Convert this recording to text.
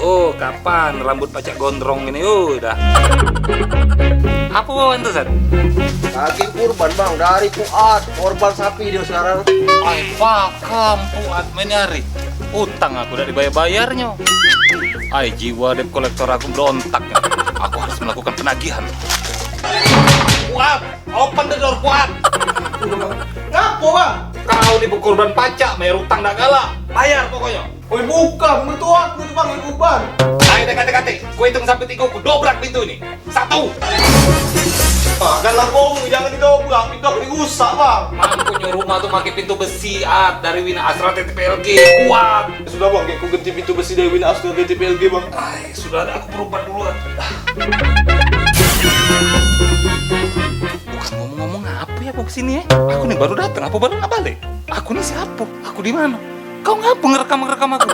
Oh, kapan rambut pacak gondrong ini? Udah. Apa bawaan tuh, Sat? Daging kurban bang, dari Fuad, korban sapi dia sekarang. Ay, pakam Fuad menyari. Utang aku udah dibayar-bayarnya. Ay, jiwa debt kolektor aku berontak. Aku harus melakukan penagihan. Fuad, open the door, Fuad. Ngapo bang? Kau dipukul korban pajak, bayar utang dak galak. Bayar pokoknya. Woi bukan, itu aku itu bang, kurban. Ayo dekati-dekati, ku hitung sampai 3, ku dobrak pintu ini. 1. Janganlah bohong, jangan didobrak, pintu aku dirusak bang. Aku nyuruh rumah tuh pakai pintu besi dari Wina Astra TTPLG. Kuat. Sudah bang, aku ganti pintu besi dari Wina Astra TTPLG bang. Ay, sudah ada, aku berobat duluan. Bukan ngomong-ngomong apa ya aku kesini ya? Aku nih baru datang, apa baru nggak balik? Aku nih siapa? Aku di mana? Kau ngapa ngerekam aku?